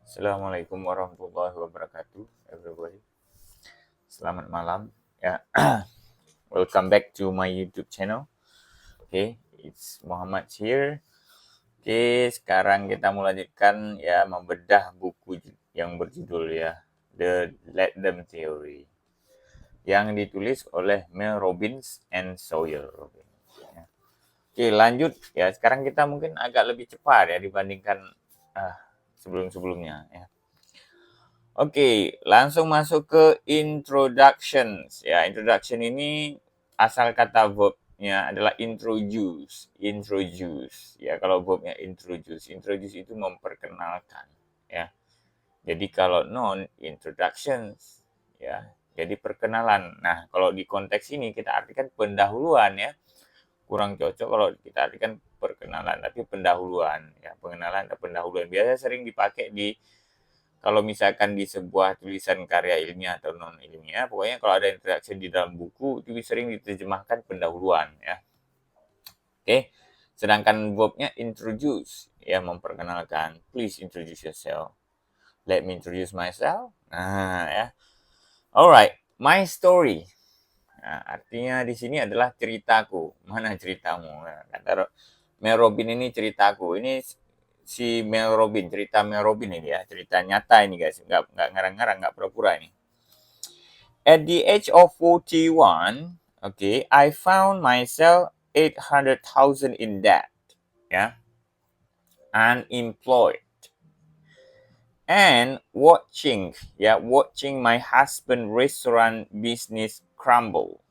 Assalamualaikum warahmatullahi wabarakatuh, everybody. Selamat malam. Ya, welcome back to my YouTube channel. Okay, it's Muhammad here. Okay, sekarang kita melanjutkan ya membedah buku yang berjudul ya The Let Them Theory yang ditulis oleh Mel Robbins and Sawyer Robbins. Ya. Oke, lanjut ya. Sekarang kita mungkin agak lebih cepat ya dibandingkan sebelum-sebelumnya ya. Oke, langsung masuk ke introductions. Ya, introduction ini asal kata verbnya adalah introduce. Introduce. Ya, kalau verbnya introduce. Introduce itu memperkenalkan. Ya, jadi kalau non introductions. Ya, jadi perkenalan. Nah, kalau di konteks ini kita artikan pendahuluan ya. Kurang cocok kalau kita artikan perkenalan, tapi pendahuluan. Ya, pengenalan atau pendahuluan. Biasanya sering dipakai di kalau misalkan di sebuah tulisan karya ilmiah atau non ilmiah, pokoknya kalau ada introduction di dalam buku itu sering diterjemahkan pendahuluan ya. Oke. Sedangkan verbnya introduce ya memperkenalkan. Please introduce yourself. Let me introduce myself. Nah, ya. Alright, my story. Nah, artinya di sini adalah ceritaku. Mana ceritamu? Nah, kata Mel Robbins ini ceritaku. Ini si Mel Robbins, cerita Mel Robbins ini ya, cerita nyata ini guys, nggak ngarang-ngarang, nggak pura-pura ini. At the age of 41, okay, I found myself 800,000 in debt, ya, unemployed, and watching my husband restaurant business crumble.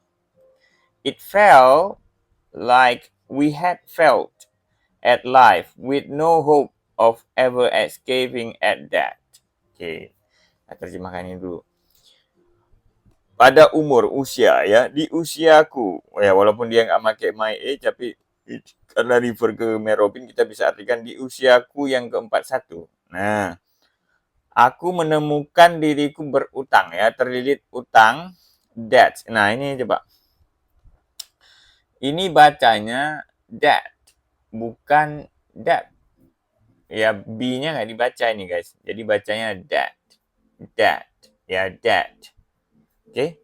It felt like we had felt at life with no hope of ever escaping at that. Oke, kita terjemahkan ini dulu. Pada usia ya, di usiaku, ya walaupun dia nggak pakai my age, tapi karena refer ke Merobin kita bisa artikan di usiaku yang ke-41. Nah, aku menemukan diriku berutang ya, terlilit utang, debt. Nah, ini coba. Ini bacanya debt, bukan debt. Ya, B-nya nggak dibaca ini guys. Jadi bacanya debt. Debt. Ya, debt. Oke.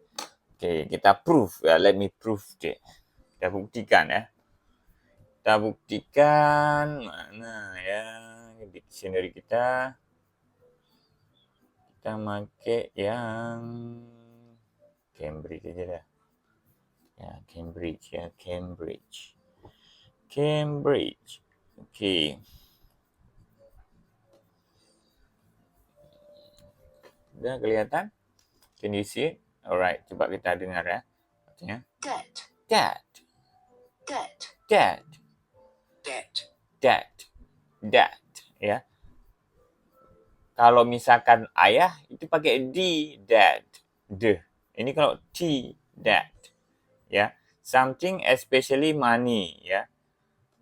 Oke, kita proof ya. Let me prove deh. Kita buktikan ya. Kita buktikan mana ya dictionary kita. Kita pakai yang Cambridge aja dah. Ya, Cambridge ya, Cambridge. Cambridge. Oke. Udah kelihatan? Can you see it? Alright, coba kita dengar ya. Artinya debt, debt, debt, debt, debt, debt, debt, ya. Kalau misalkan ayah itu pakai D, dad, d. Ini kalau T, dad, ya. Something especially money, ya.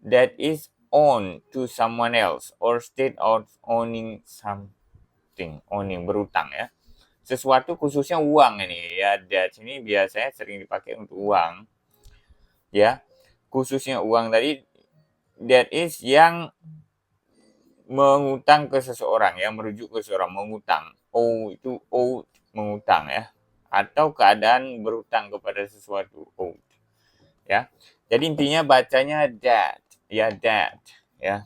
That is owned to someone else or state of owning something, owning berutang ya. Sesuatu khususnya uang ini ya, debt ini biasanya sering dipakai untuk uang. Ya. Khususnya uang tadi that is yang mengutang ke seseorang ya, merujuk ke seseorang mengutang. Itu mengutang ya. Atau keadaan berutang kepada sesuatu ya. Jadi intinya bacanya that ya, that ya.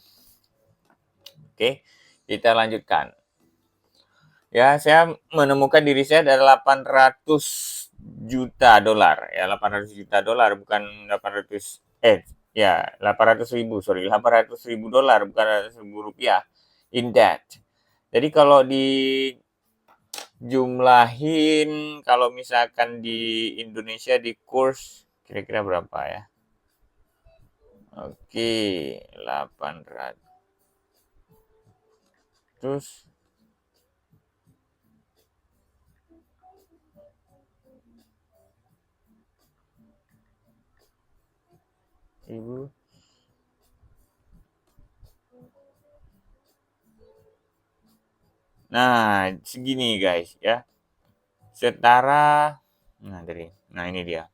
Oke, kita lanjutkan. Ya, saya menemukan diri saya ada 800 juta dolar ya, 800 juta dolar bukan 800 ya 800.000 sorry 800.000 dolar bukan 1.000 rupiah in debt. Jadi kalau dijumlahin kalau misalkan di Indonesia di kurs kira-kira berapa ya? Oke, 800 ribu. Nah, segini guys ya. Setara nah ini dia.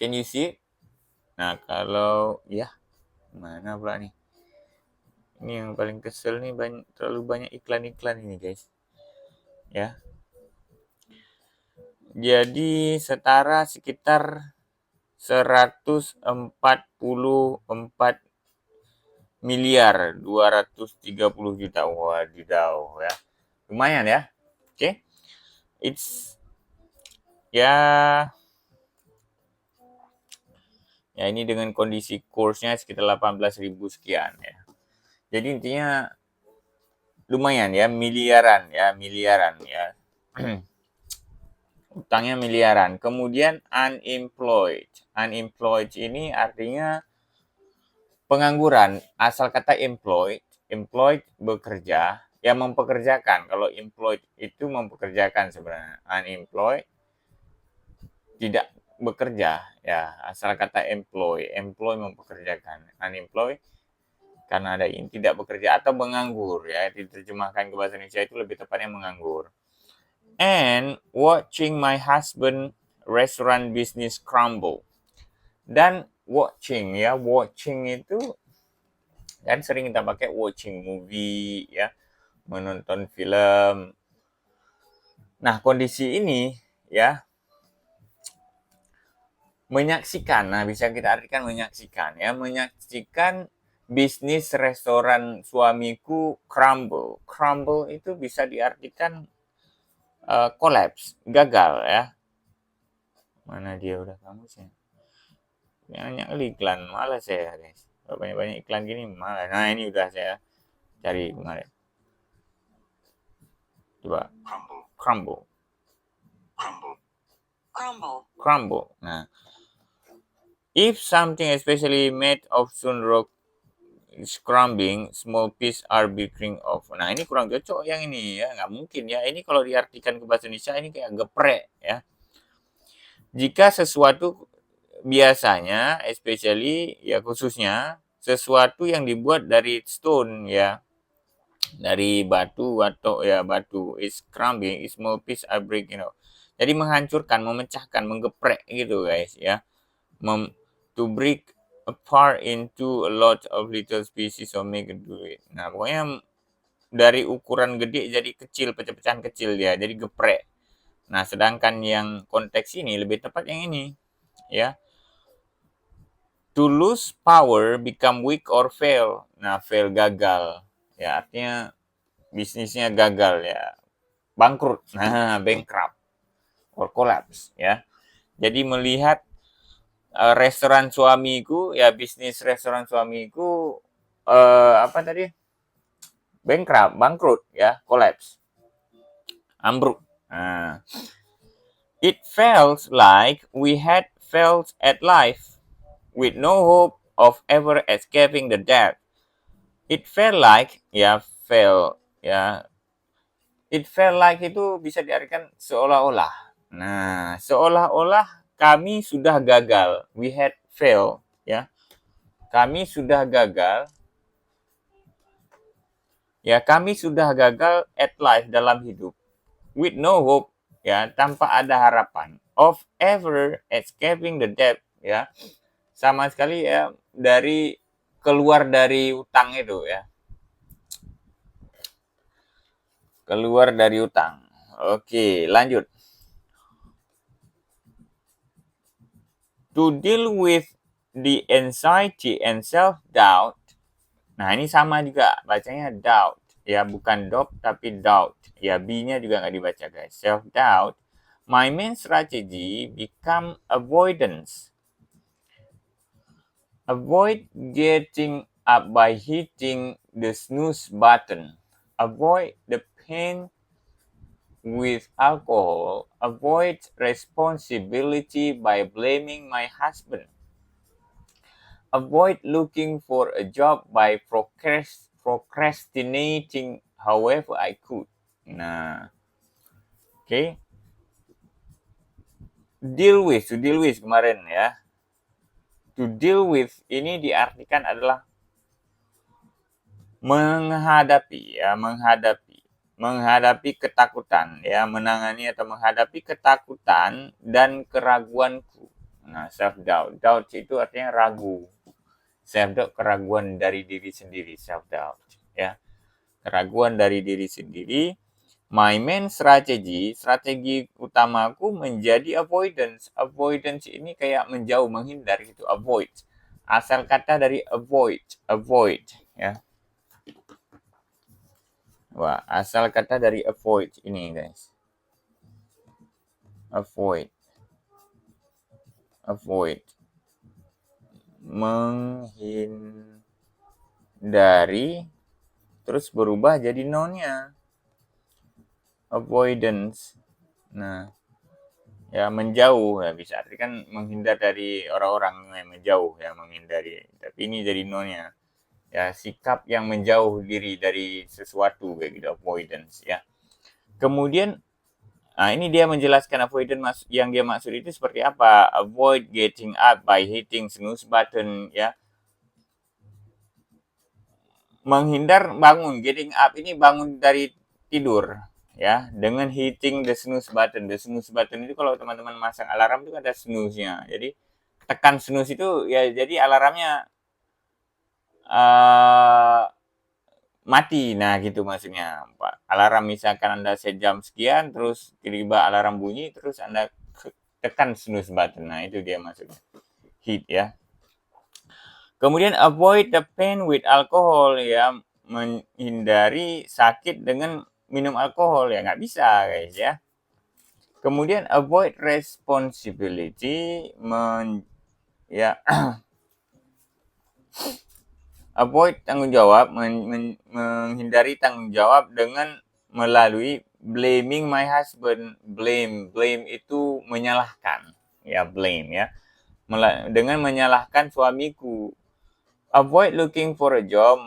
Can you see? Nah, kalau ya mana pula nih? Ini yang paling kesel nih, terlalu banyak iklan-iklan ini guys. Ya. Jadi setara sekitar 144 miliar 230 juta. Wadidaw ya. Lumayan ya. Oke. It's ya ini dengan kondisi kursnya sekitar 18.000 sekian ya. Jadi intinya lumayan ya, miliaran ya. Utangnya miliaran. Kemudian unemployed. Unemployed ini artinya pengangguran. Asal kata employed bekerja, ya mempekerjakan. Kalau employed itu mempekerjakan sebenarnya. Unemployed tidak bekerja, ya asal kata employ mempekerjakan. Unemployed karena ada ini tidak bekerja atau menganggur, ya diterjemahkan ke bahasa Indonesia itu lebih tepatnya menganggur. And watching my husband restaurant business crumble. Dan watching itu kan sering kita pakai watching movie ya, menonton film. Nah, kondisi ini ya menyaksikan, nah bisa kita artikan menyaksikan ya, menyaksikan bisnis restoran suamiku crumble. Crumble itu bisa diartikan collapse, gagal ya. Mana dia udah kamu sih? Banyak iklan, malas saya guys. Kalau banyak-banyak iklan gini malas. Nah ini udah saya cari kemarin. Coba crumble. Nah, if something especially made of stone rock is crumbling, small piece are breaking off. Nah ini kurang cocok yang ini ya, nggak mungkin ya. Ini kalau diartikan ke bahasa Indonesia ini kayak geprek ya. Jika sesuatu biasanya, especially ya khususnya sesuatu yang dibuat dari stone ya, dari batu atau ya batu is crumbling, small piece are breaking off. Jadi menghancurkan, memecahkan, menggeprek gitu guys ya. To break apart into a lot of little pieces or make it do it. Nah, pokoknya dari ukuran gede jadi kecil, pecah-pecahan kecil dia, jadi geprek. Nah, sedangkan yang konteks ini lebih tepat yang ini, ya. To lose power, become weak or fail. Nah, fail gagal. Ya, artinya bisnisnya gagal ya. Bangkrut. Nah, bankrupt or collapse ya. Jadi melihat restoran suamiku ya, bisnis restoran suamiku apa tadi, bangkrut ya, collapse, ambruk. Nah, it felt like we had failed at life with no hope of ever escaping the debt. It felt like ya, it felt like itu bisa diartikan seolah-olah. Nah, seolah-olah kami sudah gagal. We had failed ya. Kami sudah gagal. Ya, kami sudah gagal at life, dalam hidup. With no hope ya, tanpa ada harapan of ever escaping the debt ya. Sama sekali ya dari keluar dari utang itu ya. Keluar dari utang. Oke, lanjut. To deal with the anxiety and self-doubt. Nah, ini sama juga. Bacanya doubt. Ya, bukan doubt, tapi doubt. Ya, B-nya juga nggak dibaca, guys. Self-doubt. My main strategy become avoidance. Avoid getting up by hitting the snooze button. Avoid the pain with alcohol. Avoid responsibility by blaming my husband. Avoid looking for a job by procrastinating however I could. Nah, oke. To deal with kemarin ya. To deal with ini diartikan adalah menghadapi ya, menghadapi ketakutan ya, menangani atau menghadapi ketakutan dan keraguanku. Nah, self doubt itu artinya ragu. Self doubt keraguan dari diri sendiri, self doubt. ya. Keraguan dari diri sendiri. My main strategy, strategi utamaku menjadi avoidance. Avoidance ini kayak menjauh, menghindar gitu, avoid. Asal kata dari avoid, ya. Wah, asal kata dari avoid ini, guys. Avoid. Menghindari, terus berubah jadi noun-nya. Avoidance. Nah, ya menjauh ya bisa artikan menghindar dari orang-orang, menjauh ya, menghindari. Tapi ini jadi noun-nya. Ya, sikap yang menjauh diri dari sesuatu kayak gitu, avoidance ya. Kemudian ini dia menjelaskan avoidance yang dia maksud itu seperti apa. Avoid getting up by hitting snooze button ya. Menghindar bangun, getting up ini bangun dari tidur ya, dengan hitting the snooze button. The snooze button itu kalau teman-teman masang alarm itu ada snooze-nya. Jadi tekan snooze itu ya, jadi alarmnya mati. Nah, gitu maksudnya. Alarm misalkan Anda set jam sekian, terus tiba-tiba alarm bunyi, terus Anda tekan snooze button. Nah, itu dia maksudnya. Hit ya. Kemudian avoid the pain with alcohol ya, menghindari sakit dengan minum alkohol ya, nggak bisa guys ya. Kemudian avoid responsibility, ya avoid tanggung jawab, menghindari tanggung jawab dengan melalui blaming my husband. Blame itu menyalahkan ya, blame ya, dengan menyalahkan suamiku. Avoid looking for a job,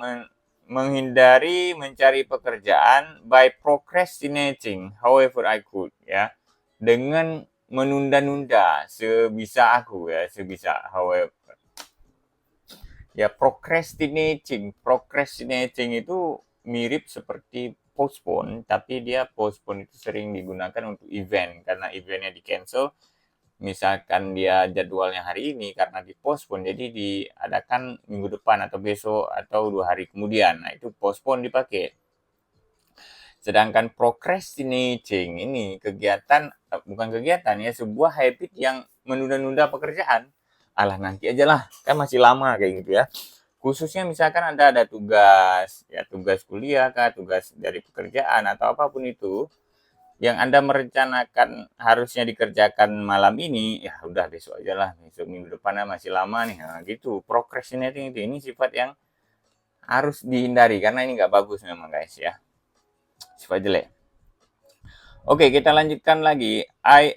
menghindari mencari pekerjaan by procrastinating however I could ya, dengan menunda-nunda sebisa aku ya, however ya. Procrastinating itu mirip seperti postpone, tapi dia postpone itu sering digunakan untuk event, karena eventnya di cancel. Misalkan dia jadwalnya hari ini, karena dipospon jadi diadakan minggu depan atau besok atau 2 hari kemudian. Nah, itu postpone dipakai. Sedangkan procrastinating ini bukan kegiatan ya, sebuah habit yang menunda-nunda pekerjaan. Alah, nanti aja lah, kan masih lama kayak gitu ya. Khususnya misalkan Anda ada tugas, ya tugas kuliah kah, tugas dari pekerjaan atau apapun itu, yang Anda merencanakan harusnya dikerjakan malam ini, ya udah besok aja lah, besok minggu depan masih lama nih. Nah, gitu. Procrastinating itu, ini sifat yang harus dihindari karena ini nggak bagus memang guys ya. Sifat jelek. Oke, kita lanjutkan lagi. I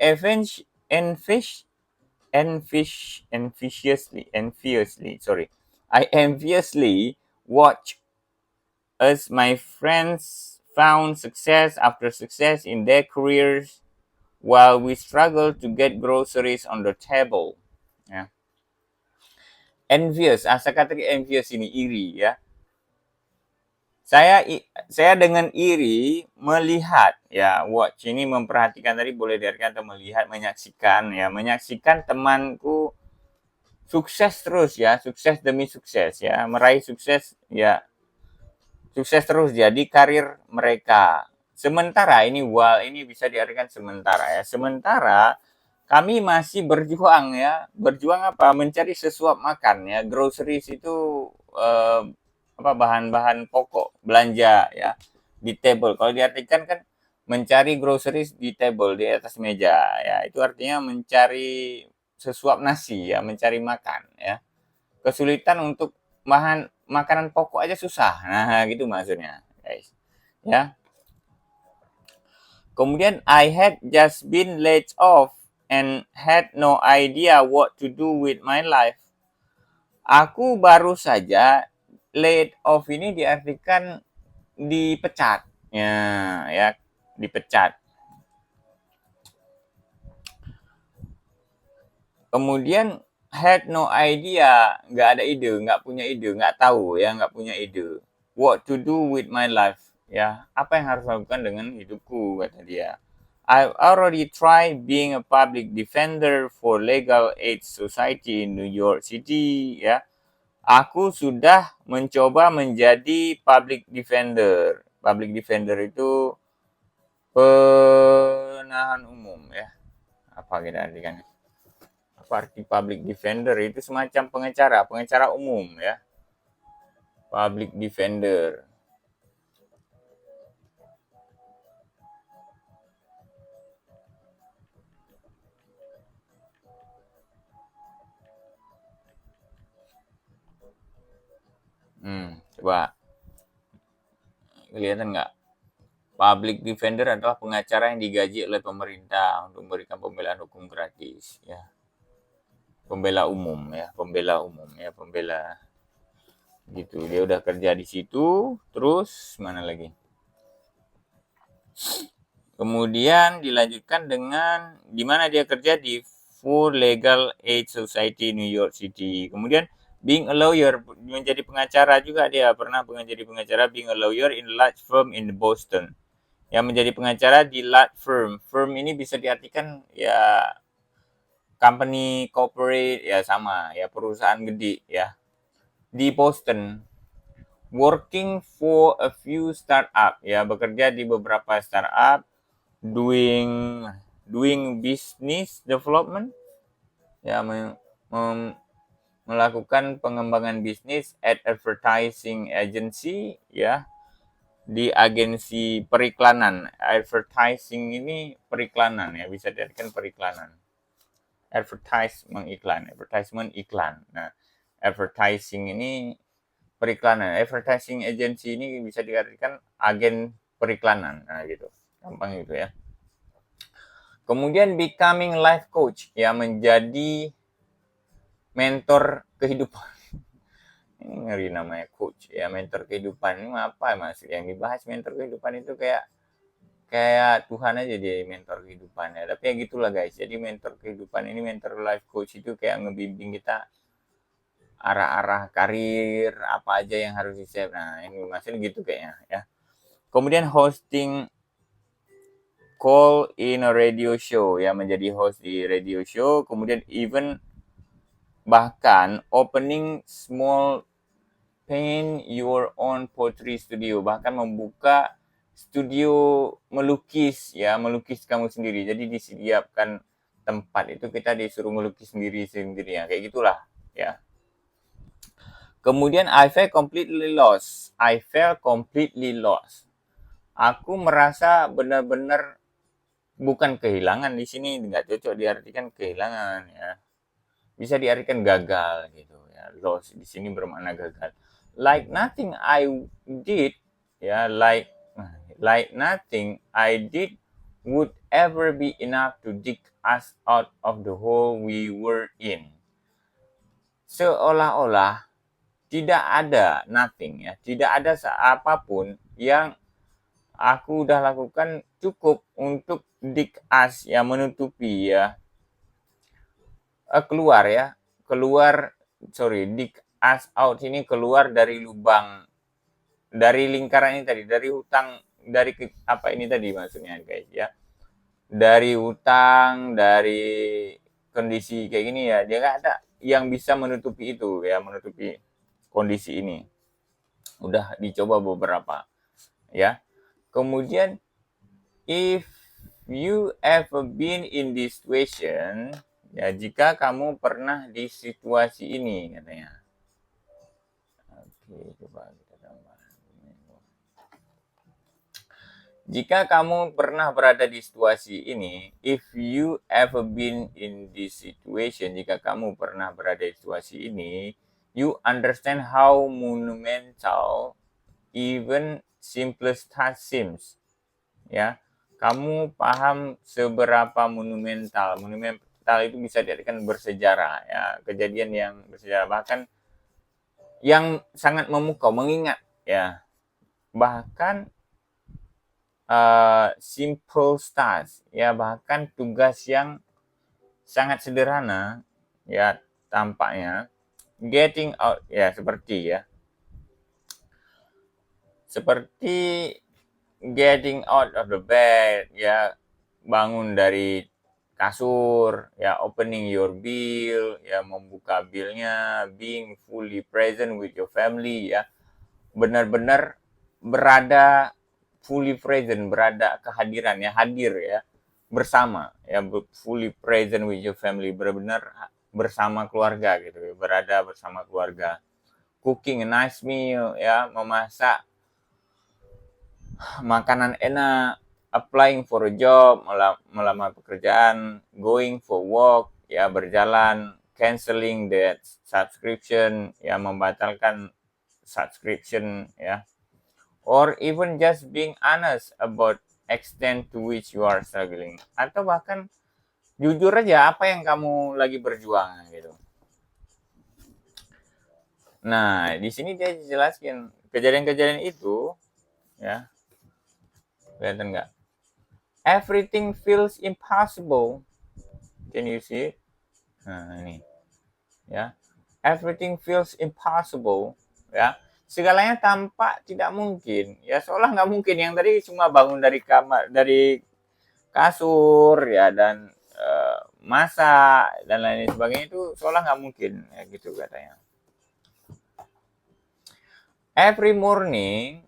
enviously watch as my friends found success after success in their careers while we struggle to get groceries on the table. Ya. Envious, asal kata envious ini iri ya. Saya dengan iri melihat ya, watch ini memperhatikan, tadi boleh diartikan atau melihat, menyaksikan ya, menyaksikan temanku sukses terus ya, sukses demi sukses ya, meraih sukses ya, sukses terus jadi karir mereka. Sementara ini bisa diartikan sementara ya. Sementara kami masih berjuang ya. Berjuang apa? Mencari sesuap makan ya. Groceries itu bahan-bahan pokok belanja ya, di table. Kalau diartikan kan mencari groceries di table, di atas meja ya. Itu artinya mencari sesuap nasi ya, mencari makan ya. Kesulitan untuk bahan makanan pokok aja susah. Nah, gitu maksudnya, guys. Ya. Kemudian I had just been laid off and had no idea what to do with my life. Aku baru saja, laid off ini diartikan dipecat. Ya, dipecat. Kemudian had no idea, nggak ada ide, nggak punya ide, nggak tahu ya, nggak punya ide. What to do with my life, ya, apa yang harus lakukan dengan hidupku, kata dia. I've already tried being a public defender for Legal Aid Society in New York City, ya. Aku sudah mencoba menjadi public defender. Public defender itu penahan umum ya. Apa kita artikan? Apa arti public defender? Itu semacam pengacara umum ya. Public defender. Coba kelihatan nggak? Public defender adalah pengacara yang digaji oleh pemerintah untuk memberikan pembelaan hukum gratis ya. Pembela umum pembela gitu. Dia udah kerja di situ, terus mana lagi? Kemudian dilanjutkan dengan di mana dia kerja di Full Legal Aid Society New York City. Kemudian being a lawyer, menjadi pengacara juga dia pernah menjadi pengacara, being a lawyer in large firm in Boston. Yang menjadi pengacara di large firm. Firm ini bisa diartikan ya company, corporate, ya sama, ya perusahaan gede ya. Di Boston. Working for a few startup, ya bekerja di beberapa startup, doing business development, ya melakukan pengembangan bisnis at advertising agency, ya di agensi periklanan. Advertising ini periklanan ya, bisa diartikan periklanan. Advertisement iklan. Nah, advertising ini periklanan. Advertising agency ini bisa diartikan agen periklanan. Nah, gitu. Gampang gitu ya. Kemudian becoming life coach, ya menjadi mentor kehidupan. Ini ngeri namanya coach, ya mentor kehidupan. Ini apa Mas? Yang dibahas mentor kehidupan itu kayak Tuhan aja dia mentor kehidupan ya. Tapi ya gitulah guys. Jadi mentor kehidupan ini, mentor life coach itu kayak ngebimbing kita arah-arah karir, apa aja yang harus di-save. Nah, ini maksudnya gitu kayaknya ya. Kemudian hosting call in a radio show, ya menjadi host di radio show. Kemudian even bahkan opening small paint your own pottery studio, bahkan membuka studio melukis ya, melukis kamu sendiri. Jadi disediakan tempat itu kita disuruh melukis sendiri ya, kayak gitulah ya. Kemudian I felt completely lost. Aku merasa benar-benar bukan kehilangan, di sini nggak cocok diartikan kehilangan ya. Bisa diartikan gagal gitu ya. Lost di sini bermakna gagal. Like nothing I did ya, like nothing I did would ever be enough to dig us out of the hole we were in. Seolah-olah tidak ada nothing ya, tidak ada apapun yang aku udah lakukan cukup untuk dig us ya, menutupi ya, dig us out ini keluar dari lubang, dari lingkaran ini tadi, dari hutang, dari apa ini tadi maksudnya guys ya, dari hutang, dari kondisi kayak gini ya, dia nggak ada yang bisa menutupi itu ya, menutupi kondisi ini. Udah dicoba beberapa ya. Kemudian if you ever been in this situation, ya jika kamu pernah di situasi ini katanya. Oke, coba kita tambah. Jika kamu pernah berada di situasi ini, if you ever been in this situation, jika kamu pernah berada di situasi ini, you understand how monumental even simplest task seems. Ya, kamu paham seberapa monumental. Monumental itu bisa diartikan bersejarah ya, kejadian yang bersejarah, bahkan yang sangat memukau, mengingat ya. Bahkan simple task ya, bahkan tugas yang sangat sederhana ya tampaknya, getting out ya, seperti getting out of the bed ya, bangun dari kasur, ya opening your bill, ya membuka billnya, being fully present with your family, ya benar-benar berada fully present, berada kehadiran, ya hadir, ya bersama, ya fully present with your family, benar-benar bersama keluarga gitu, berada bersama keluarga. Cooking a nice meal, ya memasak makanan enak, applying for a job, melamar pekerjaan, going for walk, ya berjalan, canceling the subscription, ya membatalkan subscription, ya, or even just being honest about extent to which you are struggling, atau bahkan jujur aja apa yang kamu lagi berjuang gitu. Nah, di sini dia jelaskan kejadian-kejadian itu, ya, kelihatan nggak? Everything feels impossible. Can you see it? Nah, ini. Ya. Everything feels impossible. Ya. Segalanya tampak tidak mungkin. Ya, seolah nggak mungkin. Yang tadi cuma bangun dari kamar, dari kasur, ya, dan masak, dan lain sebagainya itu seolah nggak mungkin. Ya, gitu katanya. Every morning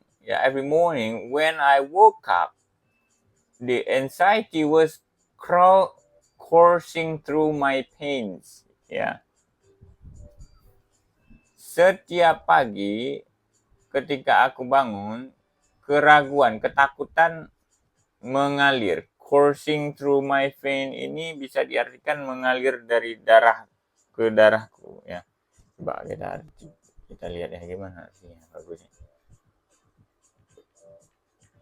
when I woke up, the anxiety was coursing through my veins. Ya. Setiap pagi ketika aku bangun, keraguan, ketakutan mengalir. Coursing through my vein ini bisa diartikan mengalir dari darah ke darahku, ya. Coba kita lihat ya gimana artinya bagusnya.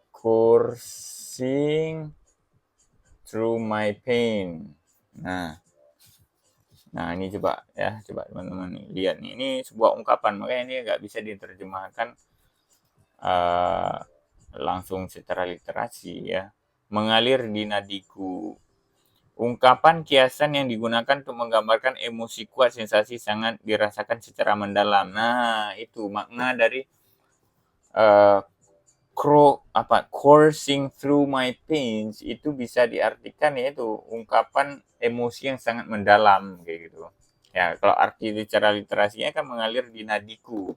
Coursing through my pain. Nah ini coba teman-teman lihat nih, ini sebuah ungkapan, makanya ini nggak bisa diterjemahkan langsung secara literasi, ya. Mengalir di nadiku. Ungkapan kiasan yang digunakan untuk menggambarkan emosi kuat, sensasi sangat dirasakan secara mendalam. Nah, itu makna dari coursing through my pains itu bisa diartikan yaitu ungkapan emosi yang sangat mendalam kayak gitu. Ya, kalau arti secara literasinya kan mengalir di nadiku.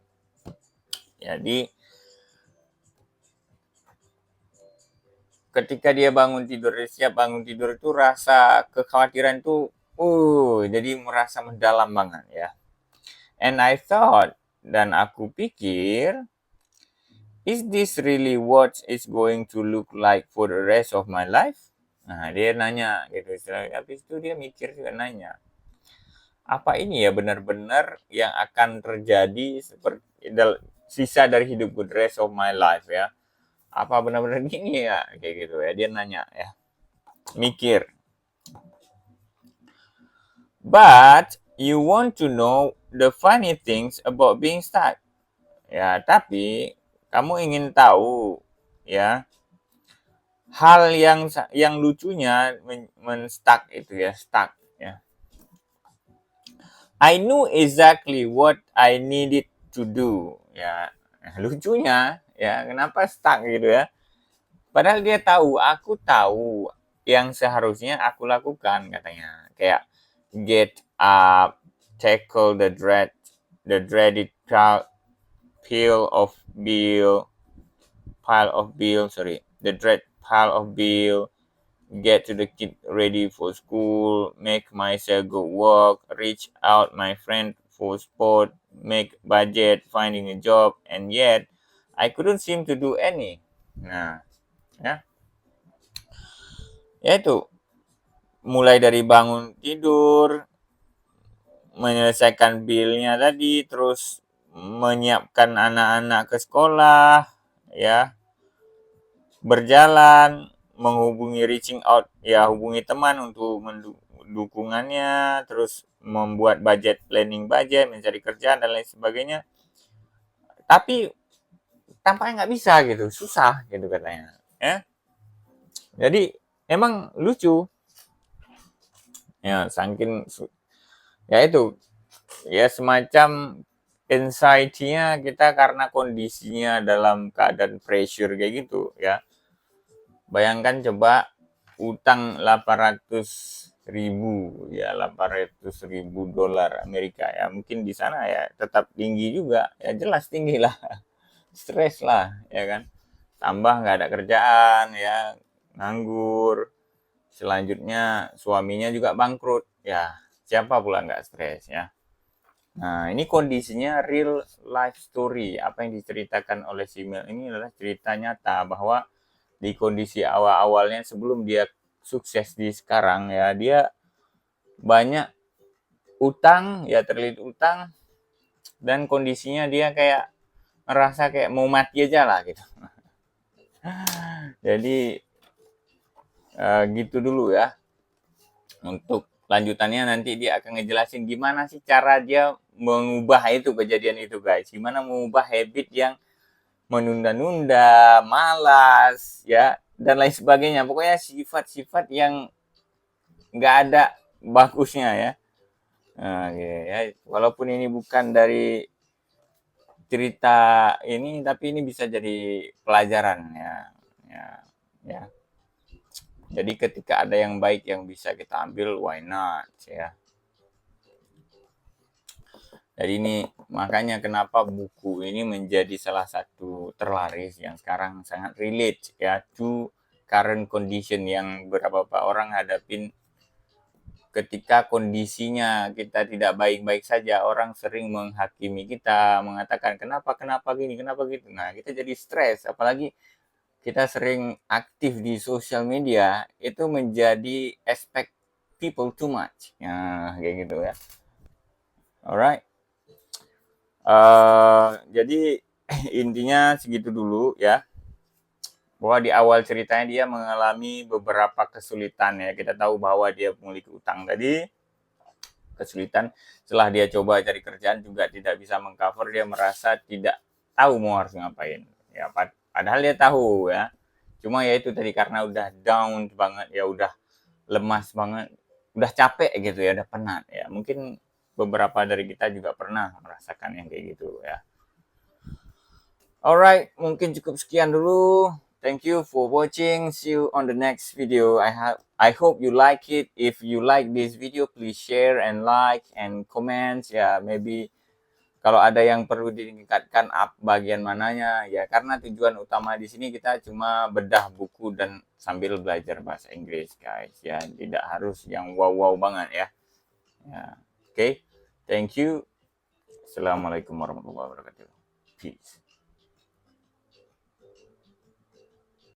Jadi ketika dia siap bangun tidur itu rasa kekhawatiran itu jadi merasa mendalam banget, ya. And I thought, dan aku pikir, is this really what it's going to look like for the rest of my life? Nah, dia nanya gitu. Habis itu dia mikir juga nanya, apa ini ya benar-benar yang akan terjadi seperti sisa dari hidupku, the rest of my life, ya? Apa benar-benar gini ya? Kayak gitu ya. Dia nanya, ya. Mikir. But you want to know the funny things about being stuck. Ya, tapi kamu ingin tahu, ya, hal yang lucunya stuck itu, ya, stuck, ya. I knew exactly what I needed to do, ya. Lucunya, ya, kenapa stuck gitu, ya. Padahal dia tahu, aku tahu yang seharusnya aku lakukan katanya. Kayak get up, tackle the dreaded pile of bill, get to the kid ready for school, make myself go work, reach out my friend for sport, make budget, finding a job, and yet I couldn't seem to do any. Nah, ya. Ya itu, mulai dari bangun tidur, menyelesaikan bilnya tadi, terus menyiapkan anak-anak ke sekolah, ya, berjalan, menghubungi reaching out, ya, hubungi teman untuk dukungannya, terus membuat budget, planning budget, mencari kerjaan dan lain sebagainya. Tapi tampaknya nggak bisa gitu, susah gitu katanya, ya. Jadi emang lucu, ya, saking ya itu, ya, semacam anxiety-nya kita karena kondisinya dalam keadaan pressure kayak gitu, ya. Bayangkan coba utang 800 ribu ya, 800.000 dolar Amerika ya. Mungkin di sana ya tetap tinggi juga ya, jelas tinggi lah. Stres lah ya kan, tambah nggak ada kerjaan ya, nganggur, selanjutnya suaminya juga bangkrut ya, siapa pula nggak stres ya. Nah, ini kondisinya real life story. Apa yang diceritakan oleh si Mel ini adalah cerita nyata bahwa di kondisi awal-awalnya sebelum dia sukses di sekarang ya, dia banyak utang ya, terlilit utang, dan kondisinya dia kayak ngerasa kayak mau mati aja lah gitu. Jadi gitu dulu ya. Untuk lanjutannya nanti dia akan ngejelasin gimana sih cara dia mengubah itu kejadian itu guys. Gimana mengubah habit yang menunda-nunda, malas ya, dan lain sebagainya. Pokoknya sifat-sifat yang nggak ada bagusnya ya. Nah, ya. Walaupun ini bukan dari cerita ini, tapi ini bisa jadi pelajaran ya. Ya, ya. Jadi ketika ada yang baik yang bisa kita ambil, why not ya. Jadi ini makanya kenapa buku ini menjadi salah satu terlaris yang sekarang sangat relate ya to current condition yang beberapa orang hadapin. Ketika kondisinya kita tidak baik-baik saja, orang sering menghakimi kita, mengatakan kenapa gini, kenapa gitu. Nah, kita jadi stres, apalagi kita sering aktif di sosial media, itu menjadi expect people too much. Nah, kayak gitu ya. Alright. Jadi intinya segitu dulu ya. Bahwa di awal ceritanya dia mengalami beberapa kesulitan ya. Kita tahu bahwa dia memiliki utang tadi, kesulitan. Setelah dia coba cari kerjaan juga tidak bisa mengcover, dia merasa tidak tahu mau harus ngapain. Ya, padahal dia tahu ya. Cuma ya itu tadi, karena udah down banget ya, udah lemas banget, udah capek gitu ya, udah penat ya. Mungkin beberapa dari kita juga pernah merasakan yang kayak gitu ya. Alright, mungkin cukup sekian dulu. Thank you for watching. See you on the next video. I hope you like it. If you like this video, please share and like and comment ya. Maybe kalau ada yang perlu ditingkatkan up bagian mananya ya, karena tujuan utama di sini kita cuma bedah buku dan sambil belajar bahasa Inggris guys ya, tidak harus yang wow banget ya. Ya, oke. Thank you. Assalamualaikum warahmatullahi wabarakatuh. Peace.